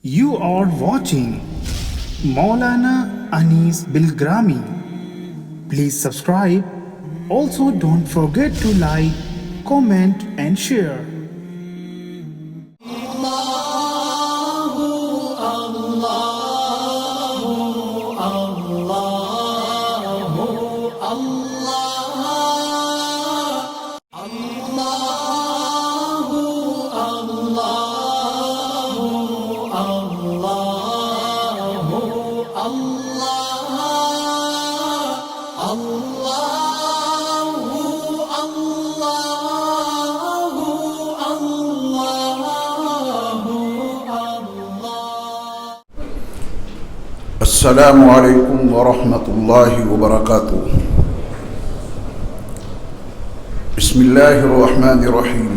You are watching Maulana Anis Bilgrami. Please subscribe. Also, don't forget to like, comment, and share. السلام علیکم ورحمۃ اللہ وبرکاتہ۔ بسم اللہ الرحمن الرحیم۔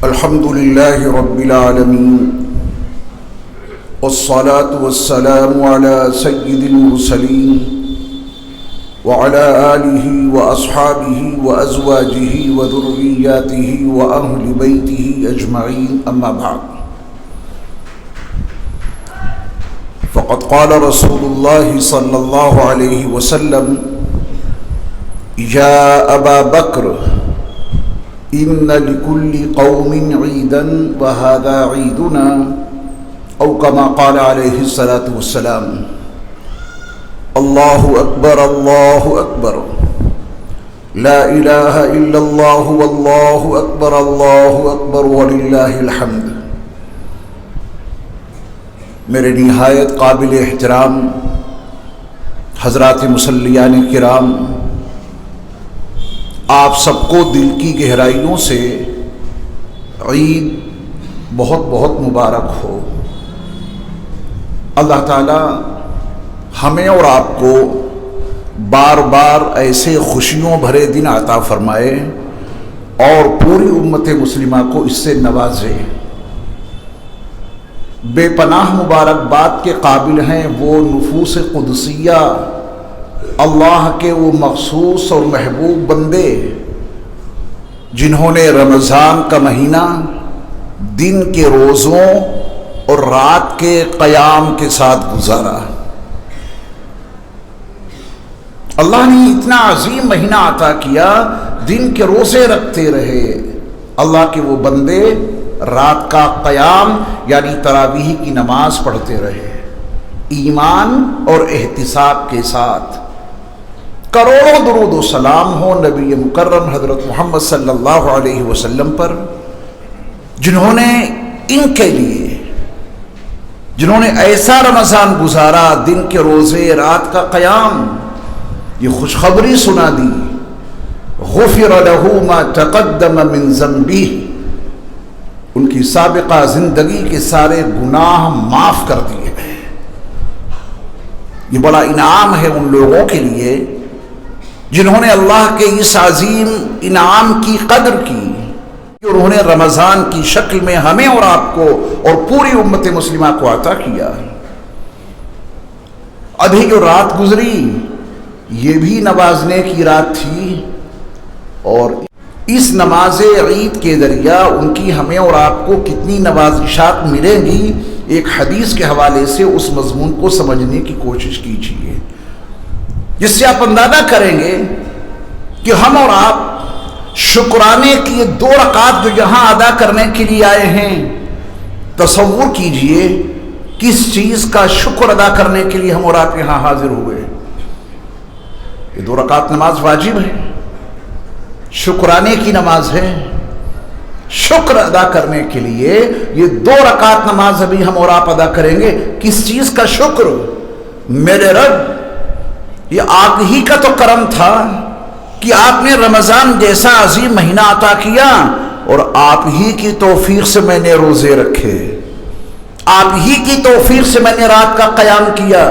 الحمد للہ رب العالمین، والصلاة والسلام علی سید المرسلین وعلی آلہ واصحابہ وازواجہ وذریاتہ واہل بیتہ اجمعین، اما بعد۔ فقد قال رسول الله صلى الله عليه وسلم: يا أبا بكر إن لكل قوم عيدا وهذا عيدنا، أو كما قال عليه الصلاة والسلام۔ الله أكبر الله أكبر، لا إله إلا الله والله أكبر الله أكبر ولله الحمد۔ میرے نہایت قابل احترام حضرات مصلیان کرام، آپ سب کو دل کی گہرائیوں سے عید بہت بہت مبارک ہو۔ اللہ تعالی ہمیں اور آپ کو بار بار ایسے خوشیوں بھرے دن عطا فرمائے اور پوری امت مسلمہ کو اس سے نوازے۔ بے پناہ مبارکباد کے قابل ہیں وہ نفوس قدسیہ، اللہ کے وہ مخصوص اور محبوب بندے جنہوں نے رمضان کا مہینہ دن کے روزوں اور رات کے قیام کے ساتھ گزارا۔ اللہ نے اتنا عظیم مہینہ عطا کیا، دن کے روزے رکھتے رہے اللہ کے وہ بندے، رات کا قیام یعنی تراویح کی نماز پڑھتے رہے ایمان اور احتساب کے ساتھ۔ کروڑوں درود و سلام ہو نبی مکرم حضرت محمد صلی اللہ علیہ وسلم پر، جنہوں نے ان کے لیے، جنہوں نے ایسا رمضان گزارا، دن کے روزے رات کا قیام، یہ خوشخبری سنا دی: غفر له ما تقدم من ذنبہ، ان کی سابقہ زندگی کے سارے گناہ معاف کر دیے گئے۔ یہ بڑا انعام ہے ان لوگوں کے لیے جنہوں نے اللہ کے اس عظیم انعام کی قدر کی اور انہوں نے رمضان کی شکل میں ہمیں اور آپ کو اور پوری امت مسلمہ کو عطا کیا۔ ابھی جو رات گزری یہ بھی نوازنے کی رات تھی، اور اس نماز عید کے ذریعہ ان کی ہمیں اور آپ کو کتنی نوازشات ملیں گی، ایک حدیث کے حوالے سے اس مضمون کو سمجھنے کی کوشش کیجیے، جس سے آپ اندازہ کریں گے کہ ہم اور آپ شکرانے کی یہ 2 رکعات جو یہاں ادا کرنے کے لیے آئے ہیں، تصور کیجئے کس چیز کا شکر ادا کرنے کے لیے ہم اور آپ یہاں حاضر ہوئے۔ یہ 2 رکعات نماز واجب ہے، شکرانے کی نماز ہے۔ شکر ادا کرنے کے لیے یہ 2 رکعت نماز ابھی ہم اور آپ ادا کریں گے۔ کس چیز کا شکر؟ میرے رب، یہ آپ ہی کا تو کرم تھا کہ آپ نے رمضان جیسا عظیم مہینہ عطا کیا، اور آپ ہی کی توفیق سے میں نے روزے رکھے، آپ ہی کی توفیق سے میں نے رات کا قیام کیا۔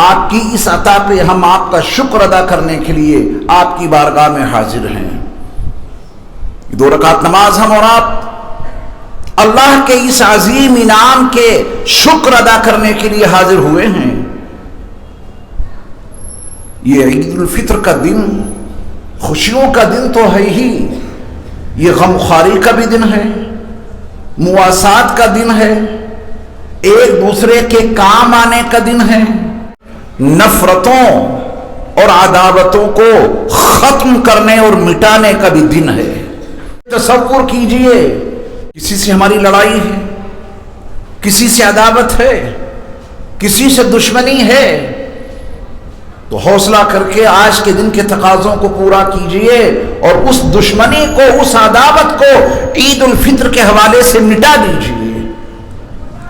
آپ کی اس عطا پہ ہم آپ کا شکر ادا کرنے کے لیے آپ کی بارگاہ میں حاضر ہیں۔ 2 رکعت نماز ہم اور آپ اللہ کے اس عظیم انعام کے شکر ادا کرنے کے لیے حاضر ہوئے ہیں۔ یہ عید الفطر کا دن خوشیوں کا دن تو ہے ہی، یہ غم خواری کا بھی دن ہے، मुआसात का दिन है, एक दूसरे के काम आने का दिन है, नफरतों और अदावतों को खत्म करने और मिटाने का भी दिन है। तसव्वुर कीजिए, किसी से हमारी लड़ाई है, किसी से अदावत है, किसी से दुश्मनी है, तो हौसला करके आज के दिन के तकाज़ों को पूरा कीजिए और उस दुश्मनी को, उस अदावत को ईद उल फित्र के हवाले से मिटा दीजिए।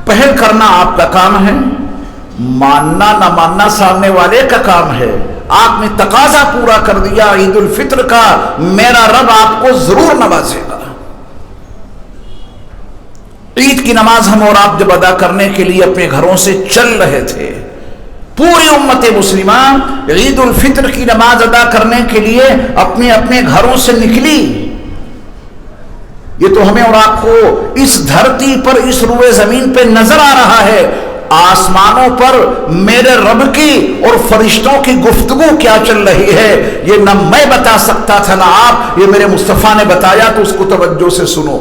पहल करना आपका काम है, मानना ना मानना सामने वाले का काम है। आपने तकाजा पूरा कर दिया ईद उल फित्र का, मेरा रब आपको जरूर नवाजेगा। ईद की नमाज हम और आप जब अदा करने के लिए अपने घरों से चल रहे थे, पूरी उम्मत मुस्लिमा ईद उल फित्र की नमाज अदा करने के लिए अपने अपने घरों से निकली। ये तो हमें और आपको इस धरती पर, इस रुए जमीन पे नजर आ रहा है। आसमानों पर मेरे रब की और फरिश्तों की गुफ्तगू क्या चल रही है, ये न मैं बता सकता था ना आप, ये मेरे मुस्तफा ने बताया, तो उसको तवज्जो से सुनो।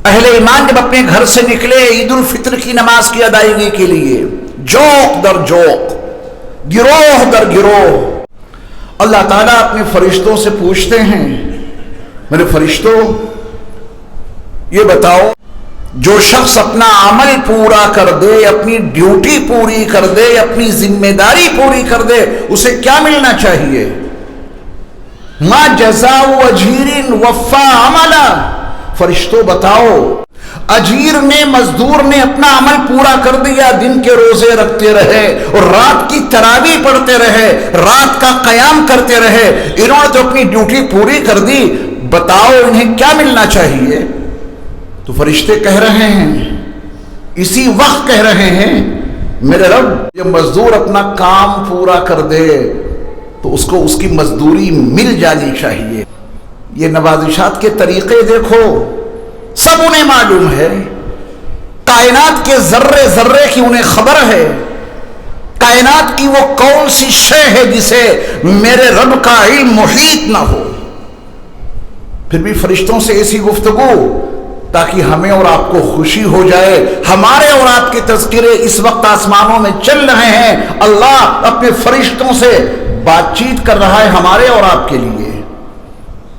अहले ईमान जब अपने घर से निकले ईद उल फित्र की नमाज की अदायगी के लिए, जोक दर जोक, गिरोह दर गिरोह, अल्लाह ताला अपने फरिश्तों से पूछते हैं, मेरे फरिश्तों ये बताओ, जो शख्स अपना अमल पूरा कर दे, अपनी ड्यूटी पूरी कर दे, अपनी जिम्मेदारी पूरी कर दे, उसे क्या मिलना चाहिए? मा जज़ाउ अजीरिन वफ़ा अमला। फरिश्तों बताओ, अजीर ने, मजदूर ने अपना अमल पूरा कर दिया, दिन के रोजे रखते रहे और रात की तरावी पढ़ते रहे, रात का कयाम करते रहे, इन्होंने तो अपनी ड्यूटी पूरी कर दी, बताओ इन्हें क्या मिलना चाहिए? तो फरिश्ते कह रहे हैं, इसी वक्त कह रहे हैं, मेरे रब ये मजदूर अपना काम पूरा कर दे तो उसको उसकी मजदूरी मिल जानी चाहिए। ये नवाजिशात के तरीके देखो, सब उन्हें मालूम है, कायनात के जर्रे जर्रे की उन्हें खबर है, कायनात की वो कौन सी शय है जिसे मेरे रब का इल्म मुहीत ना हो। फिर भी फरिश्तों से ऐसी गुफ्तगू ताकि हमें और आपको खुशी हो जाए। हमारे और आपके तज़किरे इस वक्त आसमानों में चल रहे हैं, अल्लाह अपने फरिश्तों से बातचीत कर रहा है हमारे और आपके लिए।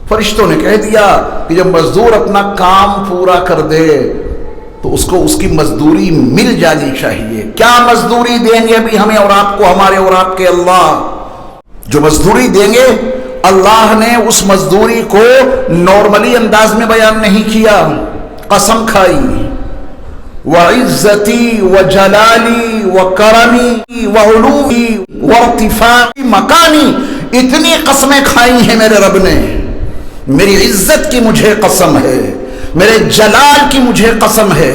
फरिश्तों ने कह दिया कि जब मजदूर अपना काम पूरा कर दे तो उसको उसकी मजदूरी मिल जानी चाहिए। क्या मजदूरी देंगे अभी हमें और आपको, हमारे और आपके अल्लाह? जो मजदूरी देंगे, अल्लाह ने उस मजदूरी को नॉर्मली अंदाज में बयान नहीं किया, कसम खाई, व इज्जती व जलाली व करमी व उलूवी व इर्तिफाई मकानी, इतनी कसमें खाई हैं मेरे रब ने। मेरी इज्जत की मुझे कसम है, मेरे जलाल की मुझे कसम है,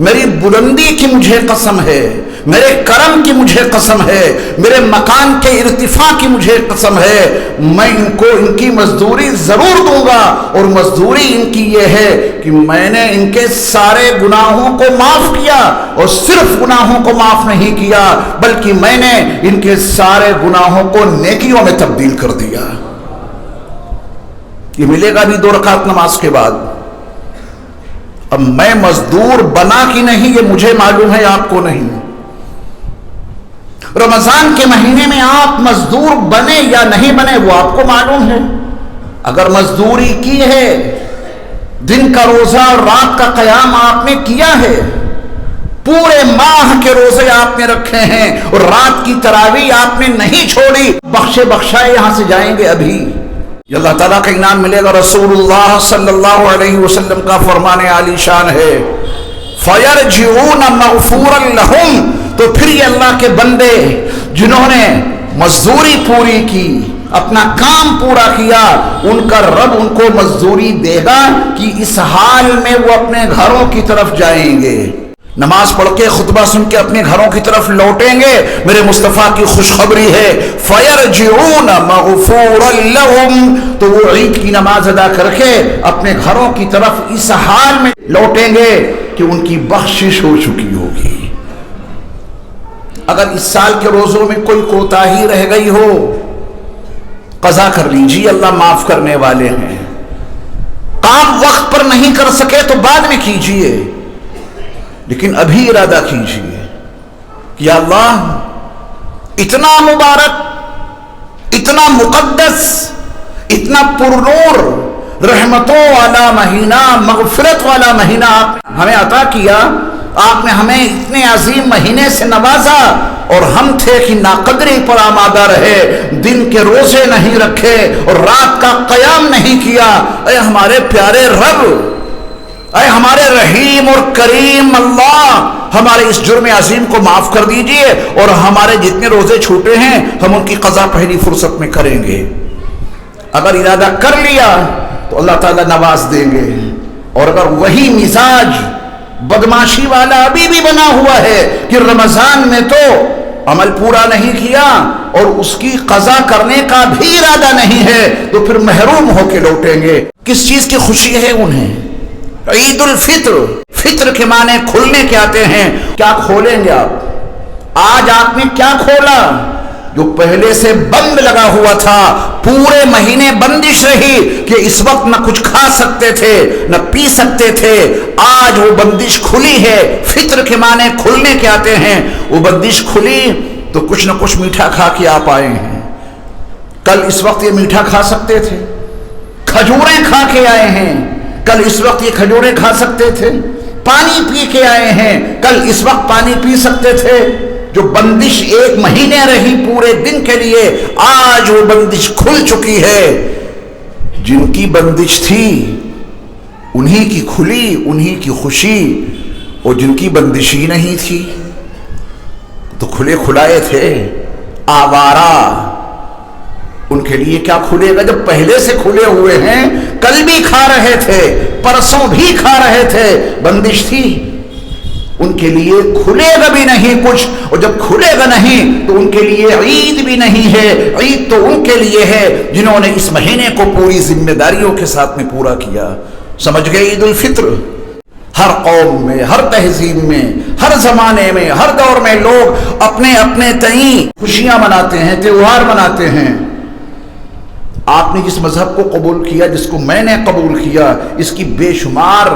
मेरी बुलंदी की मुझे कसम है, मेरे करम की मुझे कसम है, मेरे मकान के इर्तिफा की मुझे कसम है, मैं इनको इनकी मजदूरी जरूर दूंगा। और मजदूरी इनकी ये है कि मैंने इनके सारे गुनाहों को माफ किया, और सिर्फ गुनाहों को माफ नहीं किया बल्कि मैंने इनके सारे गुनाहों को नेकियों में तब्दील कर दिया। ये मिलेगा भी 2 रकात नमाज के बाद। अब मैं मजदूर बना कि नहीं ये मुझे मालूम है, आपको नहीं। रमजान के महीने में आप मजदूर बने या नहीं बने वो आपको मालूम है। अगर मजदूरी की है, दिन का रोजा और रात का कयाम आपने किया है, पूरे माह के रोजे आपने रखे हैं और रात की तरावी आपने नहीं छोड़ी, बख्शे बख्शाए यहां से जाएंगे अभी, अल्लाह ताला का इनाम मिलेगा। रसूलुल्लाह सल्लल्लाहु अलैहि वसल्लम का फरमाने आली शान है, फयरजिऊन मगफूरन लहुम, तो फिर ये अल्लाह के बंदे जिन्होंने मजदूरी पूरी की, अपना काम पूरा किया, उनका रब उनको मजदूरी देगा कि इस हाल में वो अपने घरों की तरफ जाएंगे, नमाज पढ़ के खुतबा सुन के अपने घरों की तरफ लौटेंगे। मेरे मुस्तफ़ा की खुशखबरी है, फयरजिऊन मगफूरन लहुम, तो वो ईद की नमाज अदा करके अपने घरों की तरफ इस हाल में लौटेंगे कि उनकी बख्शिश हो चुकी होगी। अगर इस साल के रोजों में कोई कोताही रह गई हो, कज़ा कर लीजिए, अल्लाह माफ करने वाले हैं। آپ وقت پر نہیں کر سکے تو بعد میں کیجئے، لیکن ابھی ارادہ کیجئے کہ یا اللہ اتنا مبارک، اتنا مقدس، اتنا پرنور، رحمتوں والا مہینہ، مغفرت والا مہینہ آپ نے ہمیں عطا کیا، آپ نے ہمیں اتنے عظیم مہینے سے نوازا، اور ہم تھے کہ ناقدری پر آمادہ رہے، دن کے روزے نہیں رکھے اور رات کا قیام نہیں کیا۔ اے ہمارے پیارے رب، اے ہمارے رحیم اور کریم اللہ، ہمارے اس جرم عظیم کو معاف کر دیجئے، اور ہمارے جتنے روزے چھوٹے ہیں ہم ان کی قضا پہلی فرصت میں کریں گے۔ اگر ارادہ کر لیا تو اللہ تعالیٰ نواز دیں گے، اور اگر وہی مزاج بدماشی والا ابھی بھی بنا ہوا ہے کہ رمضان میں تو عمل پورا نہیں کیا اور اس کی قضا کرنے کا بھی ارادہ نہیں ہے، تو پھر محروم ہو کے لوٹیں گے۔ کس چیز کی خوشی ہے انہیں؟ عید الفطر، فطر کے معنی کھلنے کے آتے ہیں۔ کیا کھولیں گے آپ؟ آج آپ نے کیا کھولا؟ جو پہلے سے بند لگا ہوا تھا، پورے مہینے بندش رہی کہ اس وقت نہ کچھ کھا سکتے تھے نہ پی سکتے تھے، آج وہ بندش کھلی ہے۔ فطر کے معنی کھلنے کے آتے ہیں۔ وہ بندش کھلی تو کچھ نہ کچھ میٹھا کھا کے آپ آئے ہیں۔ کل اس وقت یہ میٹھا کھا سکتے تھے، کھجوریں کھا کے آئے ہیں، کل اس وقت یہ کھجوریں کھا سکتے تھے۔ پانی پی کے آئے ہیں، کل اس وقت پانی پی سکتے تھے۔ جو بندش ایک مہینے رہی پورے دن کے لیے، آج وہ بندش کھل چکی ہے۔ جن کی بندش تھی انہی کی کھلی، انہی کی خوشی، اور جن کی بندش ہی نہیں تھی تو کھلے کھلائے تھے آوارہ، ان کے لیے کیا کھلے گا جب پہلے سے کھلے ہوئے ہیں؟ کل بھی کھا رہے تھے، پرسوں بھی کھا رہے تھے، بندش تھی، ان کے لیے کھلے گا بھی نہیں کچھ، اور جب کھلے گا نہیں تو ان کے لیے عید بھی نہیں ہے۔ عید تو ان کے لیے ہے جنہوں نے اس مہینے کو پوری ذمہ داریوں کے ساتھ میں پورا کیا۔ سمجھ گئے؟ عید الفطر ہر قوم میں، ہر تہذیب میں، ہر زمانے میں، ہر دور میں لوگ اپنے اپنے تئیں خوشیاں مناتے ہیں، تہوار مناتے ہیں۔ آپ نے جس مذہب کو قبول کیا، جس کو میں نے قبول کیا، اس کی بے شمار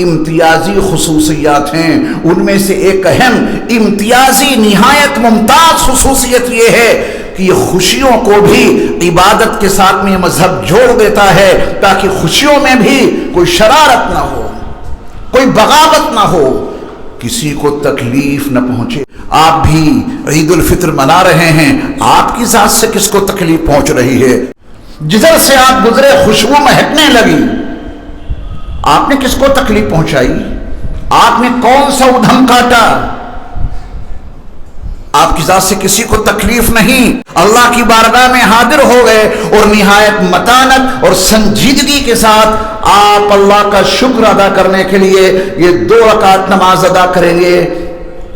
امتیازی خصوصیات ہیں۔ ان میں سے ایک اہم امتیازی نہایت ممتاز خصوصیت یہ ہے کہ یہ خوشیوں کو بھی عبادت کے ساتھ میں یہ مذہب جوڑ دیتا ہے، تاکہ خوشیوں میں بھی کوئی شرارت نہ ہو، کوئی بغاوت نہ ہو، کسی کو تکلیف نہ پہنچے۔ آپ بھی عید الفطر منا رہے ہیں، آپ کی ذات سے کس کو تکلیف پہنچ رہی ہے؟ جدھر سے آپ گزرے خوشبو مہکنے لگی، آپ نے کس کو تکلیف پہنچائی؟ آپ نے کون سا ادھم کاٹا؟ آپ کی ذات سے کسی کو تکلیف نہیں۔ اللہ کی بارگاہ میں حاضر ہو گئے اور نہایت متانت اور سنجیدگی کے ساتھ آپ اللہ کا شکر ادا کرنے کے لیے یہ 2 رکعت نماز ادا کریں گے۔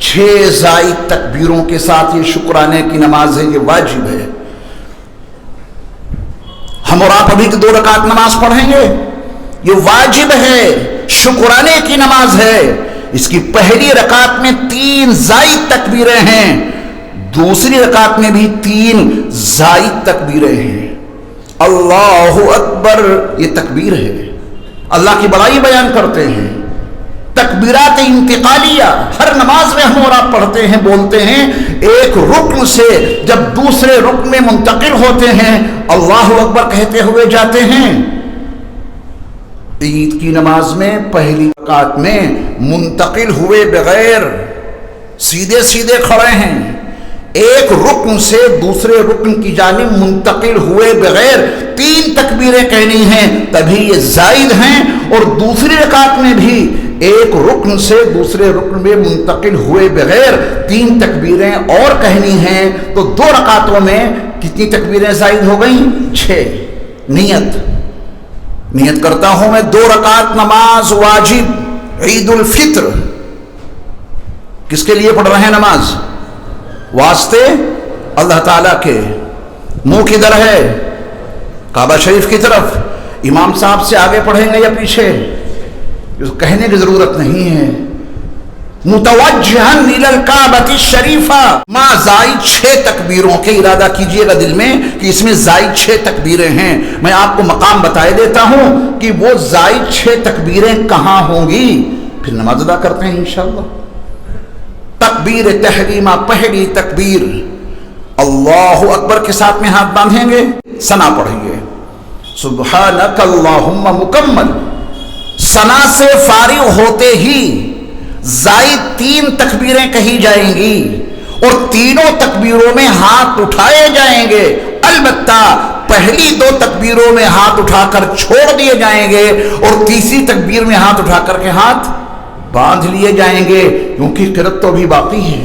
6 زائد تکبیروں کے ساتھ یہ شکرانے کی نماز ہے، یہ واجب ہے۔ ہم اور آپ ابھی 2 رکعت نماز پڑھیں گے، یہ واجب ہے، شکرانے کی نماز ہے۔ اس کی پہلی رکعت میں 3 زائد تکبیریں ہیں، دوسری رکعت میں بھی 3 زائد تکبیریں ہیں۔ اللہ اکبر یہ تکبیر ہے، اللہ کی بڑائی بیان کرتے ہیں۔ تکبیرات انتقالیہ ہر نماز میں ہم اور آپ پڑھتے ہیں، بولتے ہیں، ایک رکن سے جب دوسرے رکن میں منتقل ہوتے ہیں اللہ اکبر کہتے ہوئے جاتے ہیں۔ عید کی نماز میں پہلی رکعت میں منتقل ہوئے بغیر سیدھے سیدھے کھڑے ہیں، ایک رکن سے دوسرے رکن کی جانب منتقل ہوئے بغیر 3 تکبیریں کہنی ہیں، تبھی یہ زائد ہیں۔ اور دوسری رکعت میں بھی ایک رکن سے دوسرے رکن میں منتقل ہوئے بغیر 3 تکبیریں اور کہنی ہیں، تو 2 رکعتوں میں کتنی تکبیریں زائد ہو گئیں؟ 6۔ نیت کرتا ہوں میں 2 رکعت نماز واجب عید الفطر کس کے لیے پڑھ رہے ہیں نماز؟ واسطے اللہ تعالیٰ کے۔ منہ کدھر ہے؟ کعبہ شریف کی طرف۔ امام صاحب سے آگے پڑھیں گے یا پیچھے؟ کہنے کی ضرورت نہیں ہے، मुतवज्जहन इलल काबति शरीफा, माँ जायद 6 तकबीरों के इरादा कीजिएगा दिल में कि इसमें जायद 6 तकबीरें हैं। मैं आपको मकाम बताए देता हूं कि वो जायद 6 तकबीरें कहां होंगी, फिर नमाज अदा करते हैं इंशाअल्लाह। तकबीर तहरीमा, पहली तकबीर अल्लाहु अकबर के साथ में हाथ बांधेंगे, सना पढ़ेंगे सुब्हानक अल्लाहुम्मा मुकम्मल। सना से फारिग होते ही जायद 3 तकबीरें कही जाएंगी और तीनों तकबीरों में हाथ उठाए जाएंगे। अलबत्ता पहली 2 तकबीरों में हाथ उठाकर छोड़ दिए जाएंगे और तीसरी तकबीर में हाथ उठाकर के हाथ बांध लिए जाएंगे, क्योंकि किरत तो अभी बाकी है।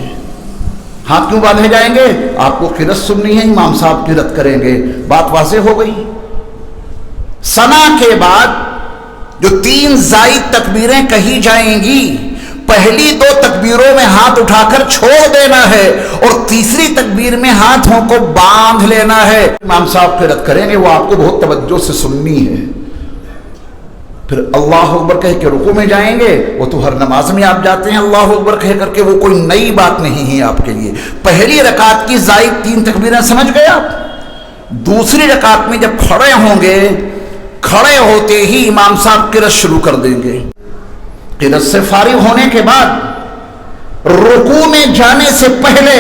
हाथ क्यों बांधे जाएंगे? आपको किरत सुननी है, इमाम साहब किरत करेंगे। बात वाज़ेह हो गई। सना के बाद जो 3 जायद तकबीरें कही जाएंगी, पहली 2 तकबीरों में हाथ उठाकर छोड़ देना है और तीसरी तकबीर में हाथों को बांध लेना है। इमाम साहब किरत करेंगे, वो आपको बहुत तवज्जो से सुननी है। फिर अल्लाह अकबर कह के रुकू में जाएंगे, वो तो हर नमाज में आप जाते हैं अल्लाह अकबर कह करके, वो कोई नई बात नहीं है आपके लिए। पहली रकात की जायद 3 तकबीरें समझ गए आप। दूसरी रकात में जब खड़े होंगे, खड़े होते ही इमाम साहब किरत शुरू कर देंगे। किरत से फारिग होने के बाद रुकू में जाने से पहले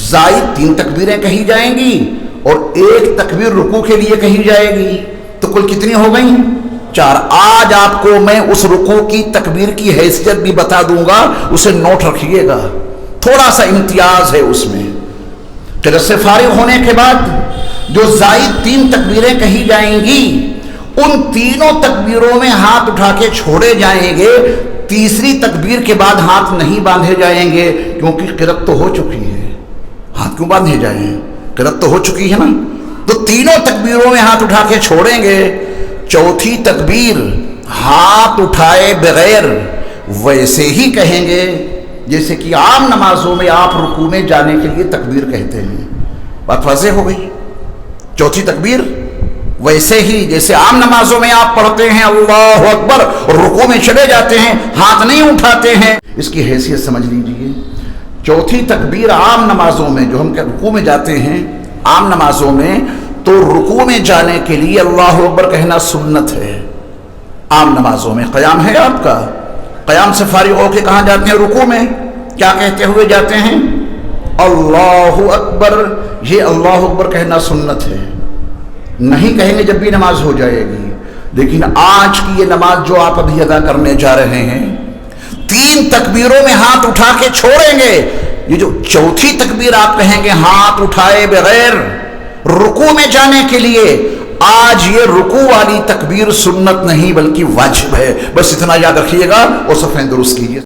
जायद 3 तकबीरें कही जाएंगी और 1 तकबीर रुकू के लिए कही जाएगी। तो कुल कितनी हो गई? 4। आज आपको मैं उस रुकू की तकबीर की हैसियत भी बता दूंगा, उसे नोट रखिएगा, थोड़ा सा इम्तियाज है उसमें। किरत से फारिग होने के बाद जो जायद 3 तकबीरें कही जाएंगी, उन तीनों तकबीरों में हाथ उठा के छोड़े जाएंगे। तीसरी तकबीर के बाद हाथ नहीं बांधे जाएंगे, क्योंकि किरत तो हो चुकी है। हाथ क्यों बांधे जाएं? किरत तो हो चुकी है ना। तो तीनों तकबीरों में हाथ उठा के छोड़ेंगे। चौथी तकबीर हाथ उठाए बगैर वैसे ही कहेंगे जैसे कि आम नमाजों में आप रुकू में जाने के लिए तकबीर कहते हैं। बात वाज़ेह हो गई। चौथी तकबीर वैसे ही जैसे आम नमाजों में आप पढ़ते हैं अल्लाहु अकबर और रुकू में चले जाते हैं, हाथ नहीं उठाते हैं। इसकी हैसियत समझ लीजिए। चौथी तकबीर आम नमाजों में, जो हम रुकू में जाते हैं आम नमाजों में, तो रुकू में जाने के लिए अल्लाहु अकबर कहना सुन्नत है। आम नमाजों में क़याम है आपका, क़याम से फारिग होकर कहाँ जाते हैं? रुकू में। क्या कहते हुए जाते हैं? अल्लाहु अकबर। ये अल्लाहु अकबर कहना सुन्नत है, नहीं कहेंगे जब भी नमाज हो जाएगी। लेकिन आज की ये नमाज जो आप अभी अदा करने जा रहे हैं, 3 तकबीरों में हाथ उठा के छोड़ेंगे। ये जो चौथी तकबीर आप कहेंगे हाथ उठाए बगैर रुकू में जाने के लिए, आज ये रुकू वाली तकबीर सुन्नत नहीं बल्कि वाजिब है। बस इतना याद रखिएगा और सफ़ें दुरुस्त कीजिए।